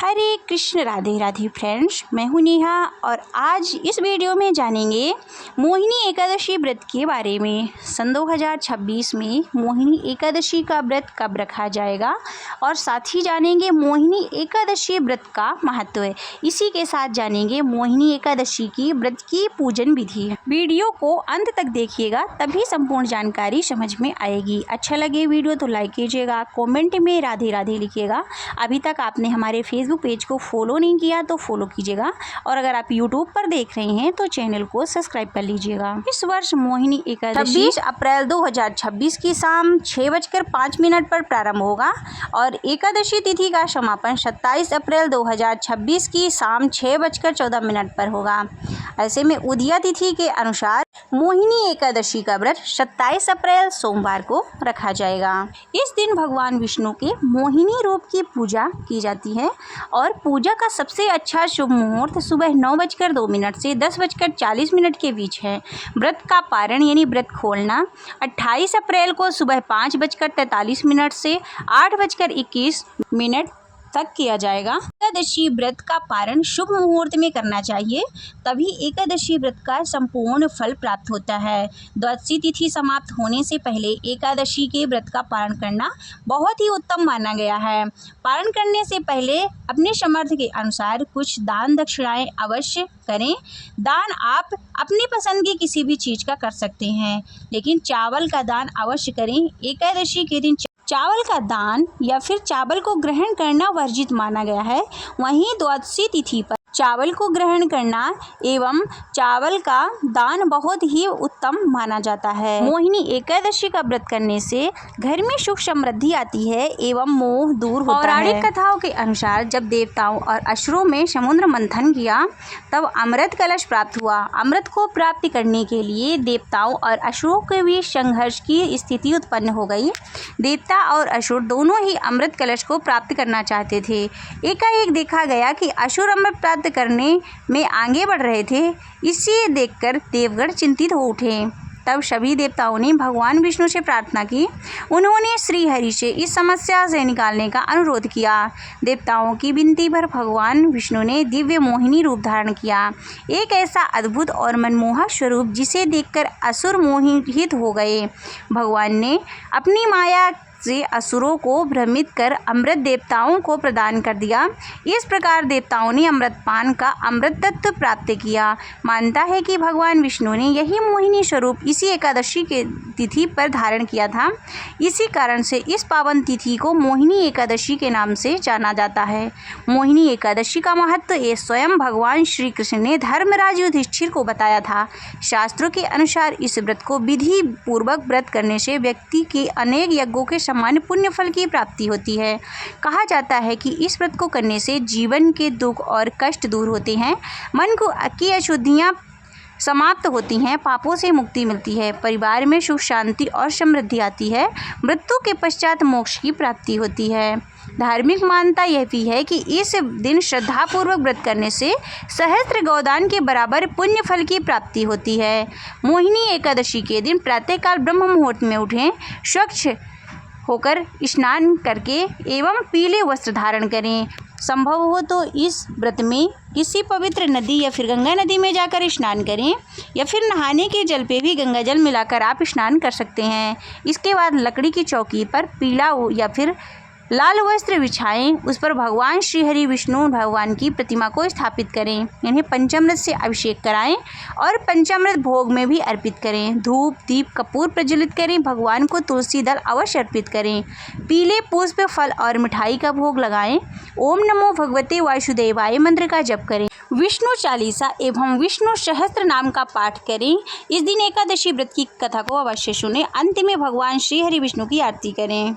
हरे Krishna, Radhe Radhe friends, मैं हूँ नेहा और आज इस वीडियो में जानेंगे मोहिनी एकादशी व्रत के बारे में। सन 2026 में मोहिनी एकादशी का व्रत कब रखा जाएगा और साथ ही जानेंगे मोहिनी एकादशी व्रत का महत्व है। इसी के साथ जानेंगे मोहिनी एकादशी की व्रत की पूजन विधि। वीडियो को अंत तक देखिएगा तभी संपूर्ण जानकारी समझ में आएगी। अच्छा लगे वीडियो तो लाइक कीजिएगा, कॉमेंट में राधे राधे लिखिएगा। अभी तक आपने हमारे फेसबुक पेज को फॉलो नहीं किया तो फॉलो कीजिएगा और अगर आप यूट्यूब पर देख रहे हैं तो चैनल को सब्सक्राइब कर लीजिएगा। इस वर्ष मोहिनी एकादशी 26 अप्रैल 2026 की शाम 6:05 पर प्रारंभ होगा और एकादशी तिथि का समापन 27 अप्रैल 2026 की शाम 6:14 पर होगा। ऐसे में उदया तिथि के अनुसार मोहिनी एकादशी का व्रत 27 अप्रैल सोमवार को रखा जाएगा। इस दिन भगवान विष्णु के मोहिनी रूप की पूजा की जाती है और पूजा का सबसे अच्छा शुभ मुहूर्त सुबह 9:02 से 10:40 के बीच है। व्रत का पारण यानी व्रत खोलना 28 अप्रैल को सुबह 5:43 से 8:21 तक किया जाएगा। एकादशी व्रत का पारण शुभ मुहूर्त में करना चाहिए, तभी एकादशी व्रत का संपूर्ण फल प्राप्त होता है। द्वादशी तिथि समाप्त होने से पहले एकादशी के व्रत का पारण करना बहुत ही उत्तम माना गया है। पारण करने से पहले अपने सामर्थ्य के अनुसार कुछ दान दक्षिणाएं अवश्य करें। दान आप अपनी पसंद की किसी भी चीज़ का कर सकते हैं, लेकिन चावल का दान अवश्य करें। एकादशी के दिन चावल का दान या फिर चावल को ग्रहण करना वर्जित माना गया है। वहीं द्वादशी तिथि पर चावल को ग्रहण करना एवं चावल का दान बहुत ही उत्तम माना जाता है। मोहिनी एकादशी का व्रत करने से घर में सुख समृद्धि आती है एवं मोह दूर होता है। पौराणिक कथाओं के अनुसार जब देवताओं और असुरों में समुद्र मंथन किया तब अमृत कलश प्राप्त हुआ। अमृत को प्राप्ति करने के लिए देवताओं और असुरों के बीच संघर्ष की स्थिति उत्पन्न हो गई। देवता और असुर दोनों ही अमृत कलश को प्राप्त करना चाहते थे। एकाएक देखा गया कि असुर अमृत प्राप्त करने में आगे बढ़ रहे थे। इसे देखकर देवगण चिंतित हो उठे। तब सभी देवताओं ने भगवान विष्णु से प्रार्थना की। उन्होंने श्री हरि से इस समस्या से निकालने का अनुरोध किया। देवताओं की विनती पर भगवान विष्णु ने दिव्य मोहिनी रूप धारण किया, एक ऐसा अद्भुत और मनमोहक स्वरूप जिसे देखकर असुर मोहित हो गए। भगवान ने अपनी माया से असुरों को भ्रमित कर अमृत देवताओं को प्रदान कर दिया। इस प्रकार देवताओं ने अमृतपान का अमृत तत्व प्राप्त किया। मानता है कि भगवान विष्णु ने यही मोहिनी स्वरूप इसी एकादशी के तिथि पर धारण किया था। इसी कारण से इस पावन तिथि को मोहिनी एकादशी के नाम से जाना जाता है। मोहिनी एकादशी का महत्व ये स्वयं भगवान श्री कृष्ण ने धर्मराज युधिष्ठिर को बताया था। शास्त्रों के अनुसार इस व्रत को विधि पूर्वक व्रत करने से व्यक्ति के अनेक यज्ञों के समान पुण्य फल की प्राप्ति होती है। कहा जाता है कि इस व्रत को करने से जीवन के दुख और कष्ट दूर होते हैं, मन की अशुद्धियाँ समाप्त होती हैं, पापों से मुक्ति मिलती है, परिवार में सुख शांति और समृद्धि आती है, मृत्यु के पश्चात मोक्ष की प्राप्ति होती है। धार्मिक मान्यता यह भी है कि इस दिन श्रद्धापूर्वक व्रत करने से सहस्त्र गोदान के बराबर पुण्य फल की प्राप्ति होती है। मोहिनी एकादशी के दिन प्रातःकाल ब्रह्म मुहूर्त में उठें, स्वच्छ होकर स्नान करके एवं पीले वस्त्र धारण करें। संभव हो तो इस व्रत में किसी पवित्र नदी या फिर गंगा नदी में जाकर स्नान करें या फिर नहाने के जल पे भी गंगा जल मिलाकर आप स्नान कर सकते हैं। इसके बाद लकड़ी की चौकी पर पीला या फिर लाल वस्त्र बिछाएं, उस पर भगवान श्री हरि विष्णु भगवान की प्रतिमा को स्थापित करें। इन्हें पंचामृत से अभिषेक कराएं और पंचामृत भोग में भी अर्पित करें। धूप दीप कपूर प्रज्वलित करें। भगवान को तुलसी दल अवश्य अर्पित करें। पीले पुष्प फल और मिठाई का भोग लगाएं। ओम नमो भगवते वासुदेवाय मंत्र का जप करें। विष्णु चालीसा एवं विष्णु सहस्त्र नाम का पाठ करें। इस दिन एकादशी व्रत की कथा को अवश्य सुनें। अंत में भगवान श्री हरि विष्णु की आरती करें।